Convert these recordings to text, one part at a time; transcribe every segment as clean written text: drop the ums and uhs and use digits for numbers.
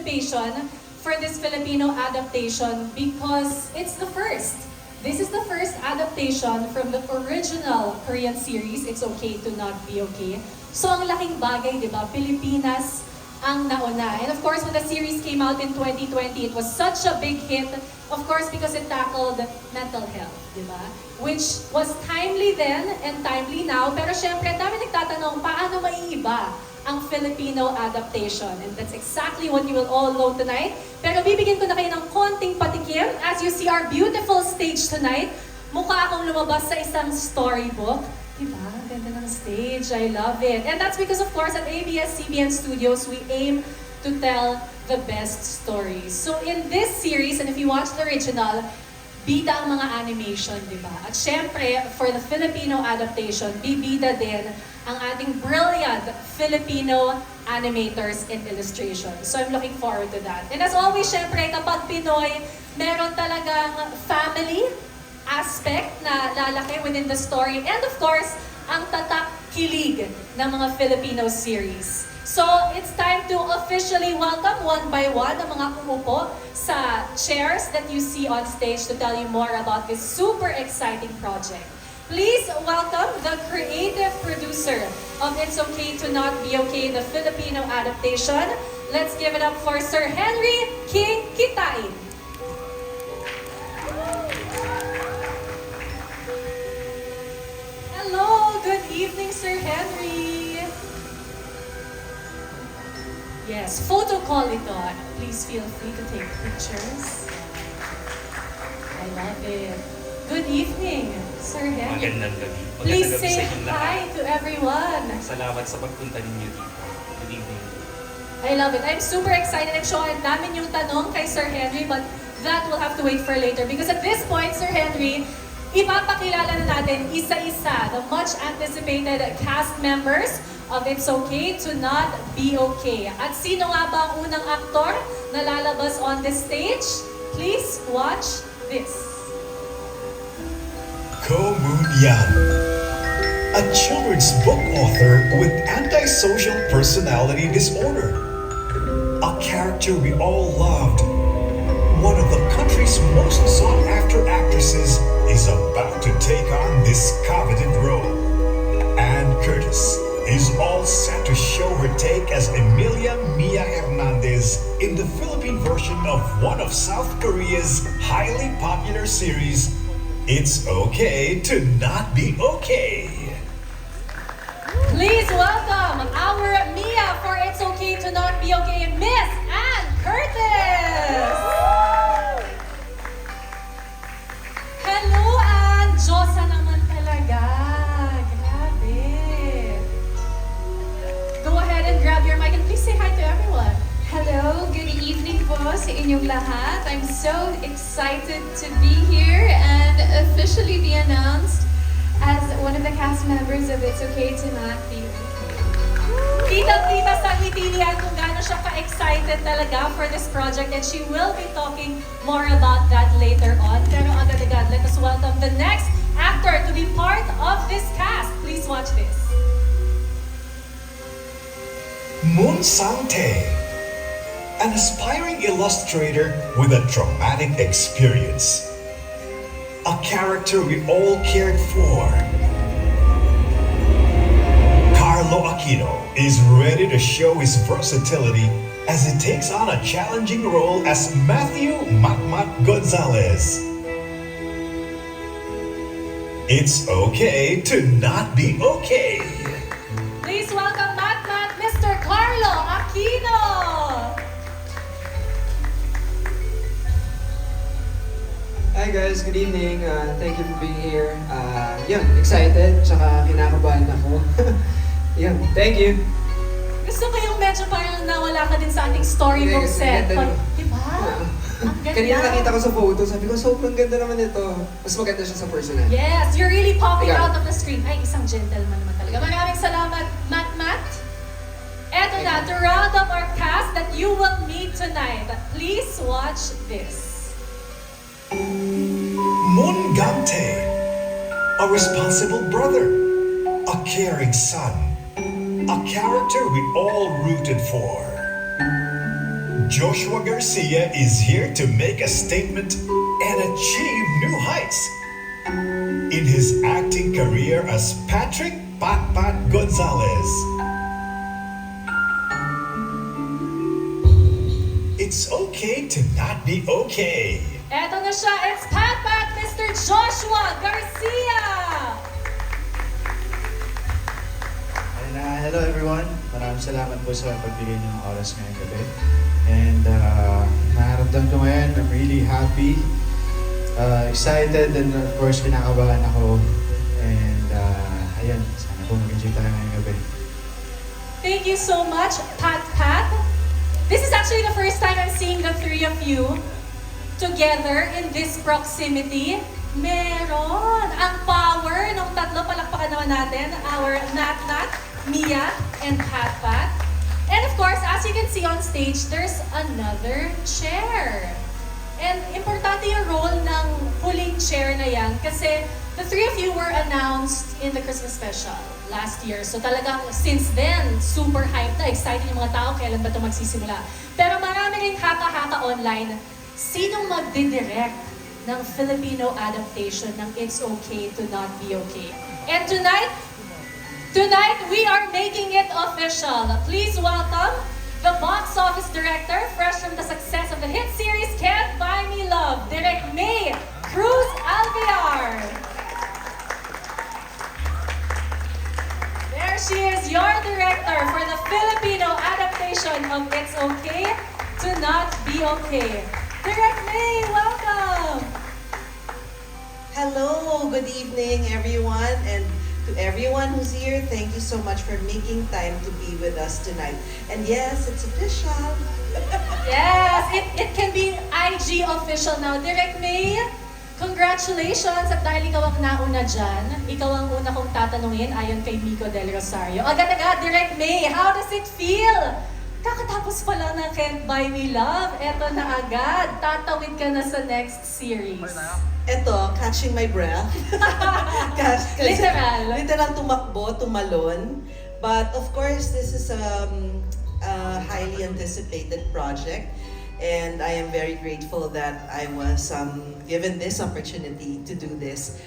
anticipation for this Filipino adaptation because it's the first. This is the first adaptation from the original Korean series, It's Okay to Not Be Okay. So ang laking bagay, di ba? Pilipinas ang nauna. And of course, when the series came out in 2020, it was such a big hit, of course, because it tackled mental health, di ba? Which was timely then and timely now. Pero syempre, dami nagtatanong, paano maiiba ang Filipino adaptation? And that's exactly what you will all know tonight. Pero bibigyan ko na kayo ng konting patikim. As you see our beautiful stage tonight, mukha akong lumabas sa isang storybook. Diba? Ang ganda ng stage. I love it. And that's because, of course, at ABS-CBN Studios, we aim to tell the best stories. So in this series, and if you watch the original, bida ang mga animation, di ba? At syempre, for the Filipino adaptation, bibida din ang ating brilliant Filipino animators and illustrations. So I'm looking forward to that. And as always, syempre, kapag Pinoy, meron talagang family aspect na lalaki within the story. And of course, ang tatak kilig ng mga Filipino series. So, it's time to officially welcome one by one ang mga umupo sa chairs that you see on stage to tell you more about this super exciting project. Please welcome the creative producer of It's Okay to Not Be Okay, the Filipino adaptation. Let's give it up for Sir Henry King Kitain. Hello, good evening, Sir Henry. Yes, photo call ito. Please feel free to take pictures. I love it. Good evening, Sir Henry. Magandang gabi. Please Magandang gabi say sa inyong lahat. hi to everyone. Salamat sa pagpunta ninyo dito. Good evening. I love it. I'm super excited. I'm sure ang dami yung tanong kay Sir Henry, but that will have to wait for later. Because at this point, Sir Henry, ipapakilala na natin isa-isa the much anticipated cast members of It's Okay to Not Be Okay. At sino nga ba ang unang aktor na lalabas on this stage? Please watch this. Ko Moon Yan, a children's book author with antisocial personality disorder. A character we all loved. One of the country's most sought-after actresses is about to take on this coveted role. Anne Curtis is all set to show her take as Emilia Mia Hernandez in the Philippine version of one of South Korea's highly popular series, It's Okay to Not Be Okay. Please welcome our Mia for It's Okay to Not Be Okay, Miss Anne Curtis! Hello, Anne! Diyosa naman talaga. Grabe. Go ahead and grab your mic and please say hi to everyone. Hello, good evening po sa inyong lahat. I'm so excited to be here and officially be announced as one of the cast members of It's Okay to Not Be Okay. Kitang-kita sa ngiti niya kung gaano siya ka-excited talaga for this project and she will be talking more about that later on. Pero agad-agad, let us welcome the next actor to be part of this cast. Please watch this. Moon Sang-tae, an aspiring illustrator with a traumatic experience. A character we all cared for. Carlo Aquino is ready to show his versatility as he takes on a challenging role as Matthew Matmat Gonzalez. It's okay to not be okay. Please welcome Matmat, Mr. Carlo Aquino! Hi guys, good evening. Thank you for being here. Excited, tsaka kinakabahan ako. Thank you. Gusto ko yung medyo parang nawala ka din sa ating storybook Yes, set. ganda Pag, nun. diba? Ang ganda. Kanina nakita ko sa photo, sabi ko, sobrang ganda naman ito. Mas maganda siya sa personal. Yes, you're really popping Ikaw. out of the screen. Ay, isang gentleman naman talaga. Maraming salamat, Matt. Eto na, to round up our cast that you will meet tonight, please watch this. Moon Gang-tae, a responsible brother, a caring son, a character we all rooted for. Joshua Garcia is here to make a statement and achieve new heights in his acting career as Patrick Patpat Gonzalez. It's okay to not be okay. Eto na siya, it's Pat, Mr. Joshua Garcia! Hello everyone. Maraming salamat po sa pagbigay niyo ng oras ngayong gabi. And nararamdaman ko ngayon, I'm really happy, excited, and of course, kinakabahan ako. And ayun, sana po mag-enjoy tayo ngayong gabi. Thank you so much, Pat. This is actually the first time I'm seeing the three of you together in this proximity. Meron! Ang power ng tatlo, palakpakan naman natin, our Nat, Mia, and Pat. And of course, as you can see on stage, there's another chair. And importante yung role ng huling chair na yan kasi the three of you were announced in the Christmas special last year. So talagang since then, super hyped na, excited yung mga tao, kailan ba ito magsisimula. Pero marami rin haka-haka online. Sinong magdidirect ng Filipino adaptation ng It's Okay to Not Be Okay? And tonight, we are making it official. Please welcome the box office director, fresh from the success of the hit series Can't Buy Me Love, Direk May Cruz Alviar. There she is, your director for the Filipino adaptation of It's Okay to Not Be Okay. Direk May, welcome! Hello, good evening everyone, and to everyone who's here, thank you so much for making time to be with us tonight. And yes, it's official. Yes, it can be IG official now. Direk May, congratulations at dahil ikaw ang nauna dyan, ikaw ang una kong tatanungin ayon kay Miko Del Rosario. Agad-agad, Direk May, how does it feel? Kakatapos pa lang ng Can't Buy Me Love, eto na agad, tatawid ka na sa next series. Ito, catching my breath. Literal. Literal tumakbo, tumalon. But of course, this is a highly anticipated project. And I am very grateful that I was given this opportunity to do this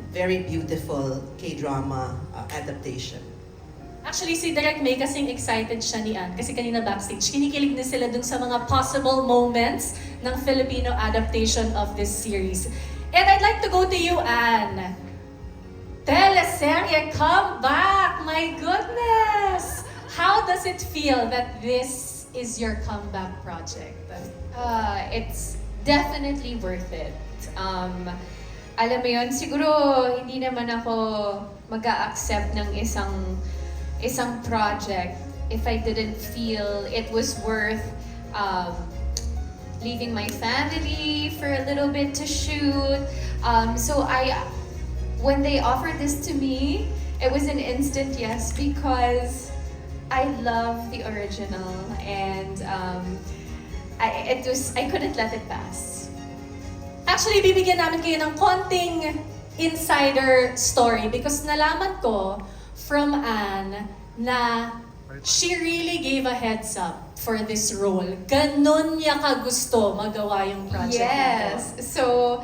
very beautiful K-drama adaptation. Actually, si Direk May kasing excited siya ni Ann kasi kanina backstage, kinikilig na sila dun sa mga possible moments ng Filipino adaptation of this series. And I'd like to go to you, Ann. Teleserye, come back! My goodness! How does it feel that this is your comeback project? It's definitely worth it. Alam mo yun, siguro hindi naman ako mag-a-accept ng isang project if I didn't feel it was worth leaving my family for a little bit to shoot. So when they offered this to me, it was an instant yes because I love the original and I couldn't let it pass. Actually, bibigyan namin kayo ng konting insider story because nalaman ko from Anne na she really gave a heads up for this role. Ganon niya kagusto magawa yung project na to. Yes. So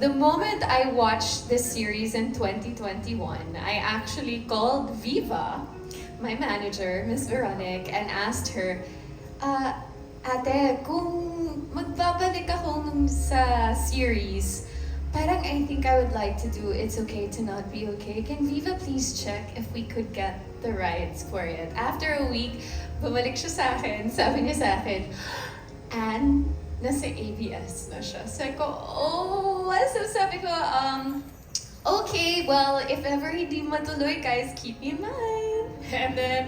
the moment I watched this series in 2021, I actually called Viva, my manager, Miss Veronique, and asked her, Ate, kung magbabalik ako sa series, parang I think I would like to do It's Okay to Not Be Okay. Can Viva please check if we could get the rights for it? After a week, bumalik siya sa akin, sabi niya sa akin, Anne, nasa ABS na siya. Sabi ko, oh, so sabi ko, okay, well, if ever hindi matuloy, guys, keep me in mind. And then,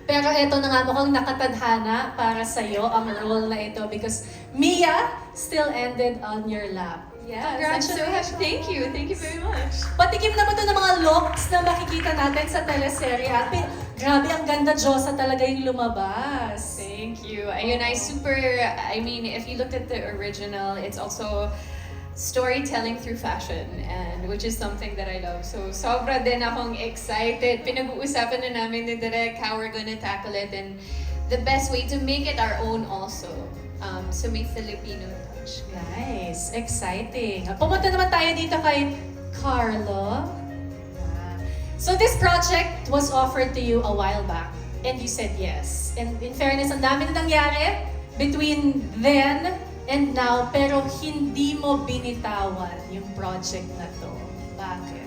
Pero eto na nga mukhang nakatadhana para sa'yo ang role na ito because Mia still ended on your lap. yes, I'm so happy. Thank you very much. Patikim naman to ng mga looks na makikita natin sa teleserye. At grabe, ang ganda, Diyosa talaga yung lumabas. Thank you. Ayun, I mean, if you looked at the original, it's also storytelling through fashion, and which is something that I love. So, sobra din akong excited. Pinag-uusapan na namin ni Direk how we're gonna tackle it, and the best way to make it our own also. So may Filipino touch. Nice. Exciting. Pumunta naman tayo dito kay Carlo. So this project was offered to you a while back and you said yes. And in fairness, ang dami na nangyari between then and now, pero hindi mo binitawan yung project na to. Bakit?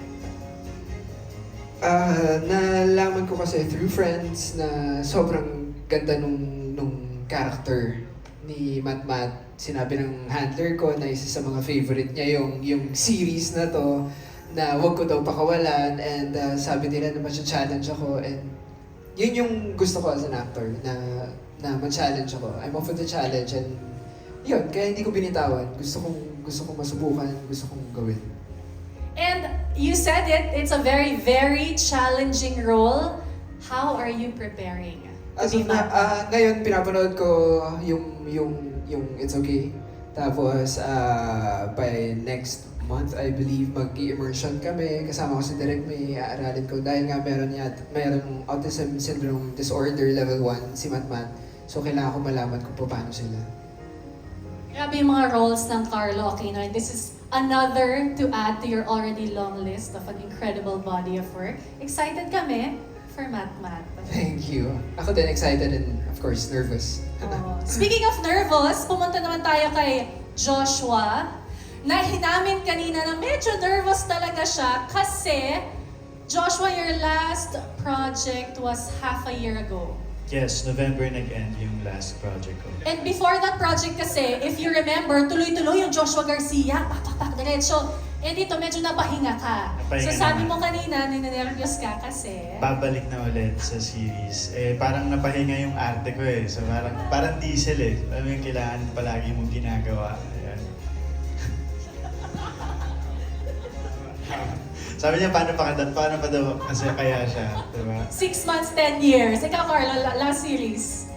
Nalaman ko kasi through friends na sobrang ganda nung character ni Matmat. Sinabi ng handler ko na isa sa mga favorite niya yung series na to, na wag ko daw pakawalan, and sabi nila na ma-challenge ako, and yun yung gusto ko as an actor, na ma-challenge ako. I'm up for the challenge, and yun, kaya hindi ko binitawan. Gusto kong masubukan, gusto kong gawin. And you said it, it's a very, very challenging role. How are you preparing? to As be of Matmat? ngayon, pinapanood ko yung It's Okay. Tapos, by next month, I believe, mag-immersion kami. Kasama ko si Direk, may aaralin ko. Dahil nga meron autism syndrome disorder level 1, si Matmat. So, kailangan ko malaman kung paano sila. Grabe yung mga roles ng Carlo Aquino. And this is another to add to your already long list of an incredible body of work. Excited kami for Matmat. Thank you. Ako din excited and, of course, nervous. Oh. Speaking of nervous, pumunta naman tayo kay Joshua. Na hinamin kanina na medyo nervous talaga siya kasi Joshua, your last project was half a year ago. Yes, November nag-end yung last project ko. And before that project kasi, if you remember, tuloy-tuloy yung Joshua Garcia, pak, diretso. And dito, medyo napahinga ka. Napahinga So sabi naman. mo kanina, ninenervyos ka kasi. Babalik na ulit sa series. Parang napahinga yung arte ko eh. So parang diesel eh. Alam mo yung kailangan palagi mong ginagawa. Ayan. Sabi niya, paano pa daw kasi kaya siya, diba? 6 months, 10 years. Ikaw, Carlo, last series.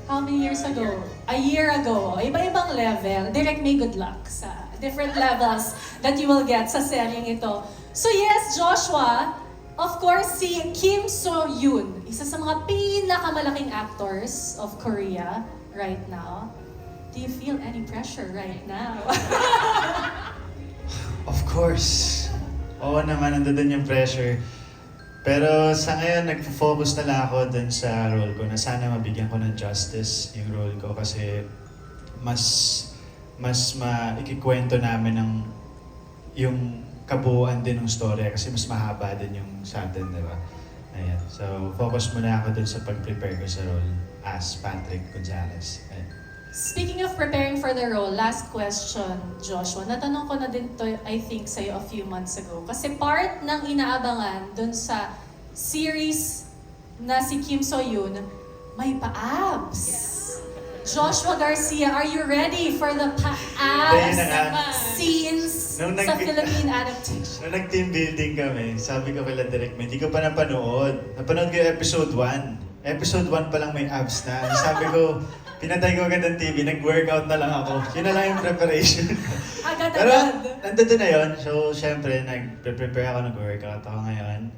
How many years ago? A year ago. Iba-ibang level. Direct may good luck sa different levels that you will get sa seryeng ito. So yes, Joshua, of course, si Kim So-yoon, isa sa mga pinakamalaking actors of Korea right now. Do you feel any pressure right now? Of course. Oo naman, nandun yung pressure. Pero sa ngayon, nag-focus na lang ako dun sa role ko na sana mabigyan ko ng justice yung role ko kasi mas maikikwento namin yung kabuuan din ng story kasi mas mahaba din yung sa atin, di ba? Ayan. So, focus muna ako dun sa pag-prepare ko sa role as Patrick Gonzalez. Ayan. Speaking of preparing for the role, last question, Joshua. Natanong ko na din to, I think, sa'yo a few months ago. Kasi part ng inaabangan dun sa series na si Kim So-yoon, may pa-abs. Joshua Garcia, are you ready for the Ayun na nga. pa-abs scenes Nung sa nag- Philippine adaptation? Nung nag-team building kami, sabi ko kila Direk, hindi ko pa napanood. Napanood ko yung episode 1. Episode 1 pa lang may abs na. Sabi ko, pinatay ko agad ang TV, nag-workout na lang ako. Yun na lang yung preparation. Pero Agad-agad. nandun na yun. So, syempre, nag-prepare ako, nag-workout ako ngayon.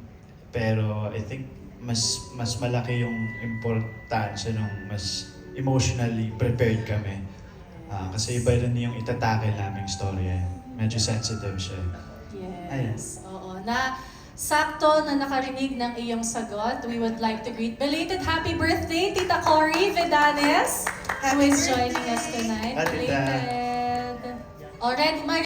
Pero I think mas malaki yung importansya nung mas emotionally prepared kami. Kasi iba rin yung itatake naming story. Medyo sensitive siya. Yes. Oo. Na sakto na nakarinig ng iyong sagot, we would like to greet belated happy birthday, Tita Cory Vedanes, who is joining us tonight. Hi, Tita. Belated. Already,